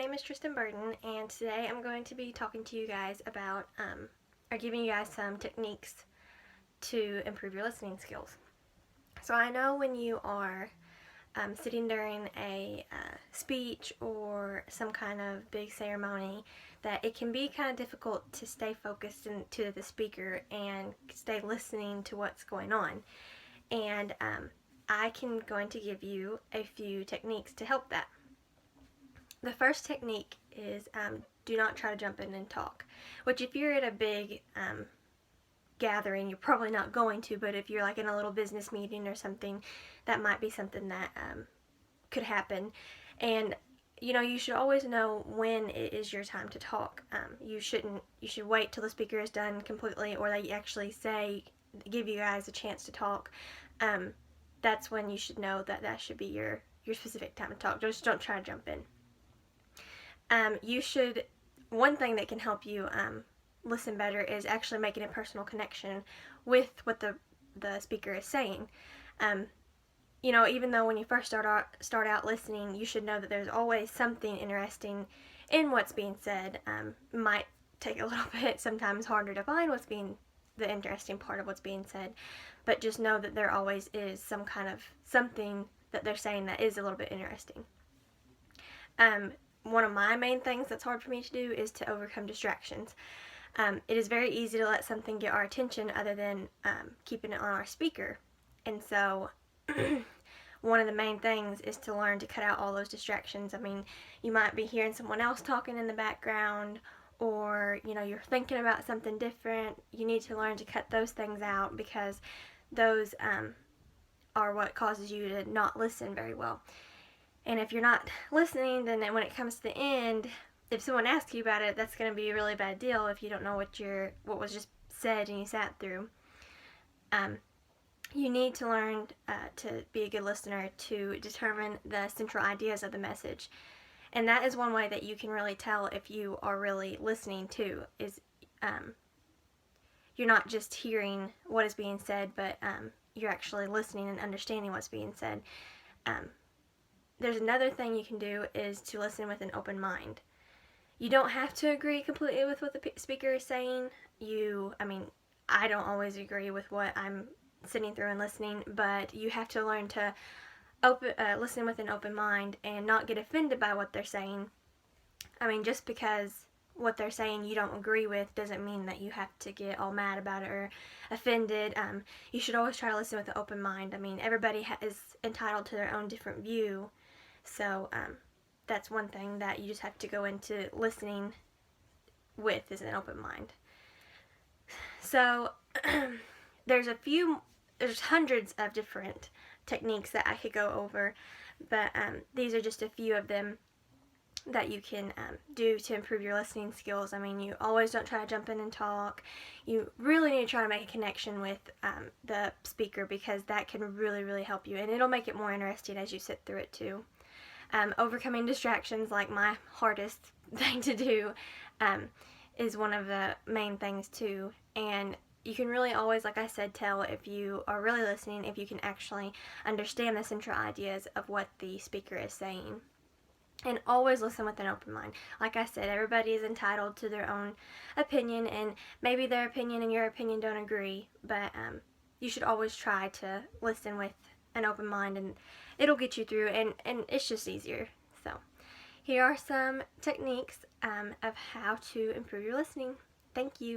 name is Tristan Burton, and today I'm going to be talking to you guys about, or giving you guys some techniques to improve your listening skills. So I know when you are sitting during a speech or some kind of big ceremony that it can be kind of difficult to stay focused to the speaker and stay listening to what's going on. And I can going to give you a few techniques to help that. The first technique is do not try to jump in and talk, which if you're at a big gathering, you're probably not going to, but if you're like in a little business meeting or something, that might be something that could happen. And you should always know when it is your time to talk. You should wait till the speaker is done completely, or they actually give you guys a chance to talk. That's when you should know that should be your specific time to talk. Just don't try to jump in. One thing that can help you listen better is actually making a personal connection with what the speaker is saying. Even though when you first start out listening, you should know that there's always something interesting in what's being said. It might take a little bit sometimes harder to find the interesting part of what's being said, but just know that there always is something that they're saying that is a little bit interesting. One of my main things that's hard for me to do is to overcome distractions. It is very easy to let something get our attention other than keeping it on our speaker. And so one of the main things is to learn to cut out all those distractions. I mean, you might be hearing someone else talking in the background, or you're thinking about something different. You need to learn to cut those things out, because those are what causes you to not listen very well. And if you're not listening, then when it comes to the end, if someone asks you about it, that's going to be a really bad deal if you don't know what was just said and you sat through. You need to learn to be a good listener to determine the central ideas of the message. And that is one way that you can really tell if you are really listening to, is you're not just hearing what is being said, but you're actually listening and understanding what's being said. There's another thing you can do is to listen with an open mind. You don't have to agree completely with what the speaker is saying. I don't always agree with what I'm sitting through and listening, but you have to learn to listen with an open mind and not get offended by what they're saying. Just because what they're saying you don't agree with doesn't mean that you have to get all mad about it or offended. You should always try to listen with an open mind. Everybody is entitled to their own different view. So that's one thing that you just have to go into listening with, is an open mind. So there's hundreds of different techniques that I could go over, but these are just a few of them that you can do to improve your listening skills. You always don't try to jump in and talk. You really need to try to make a connection with the speaker, because that can really, really help you, and it'll make it more interesting as you sit through it too. Overcoming distractions, like my hardest thing to do, is one of the main things too. And you can really always, like I said, tell if you are really listening, if you can actually understand the central ideas of what the speaker is saying. And always listen with an open mind. Like I said, everybody is entitled to their own opinion, and maybe their opinion and your opinion don't agree, but you should always try to listen with an open mind, and it'll get you through, and it's just easier. So here are some techniques of how to improve your listening. Thank you.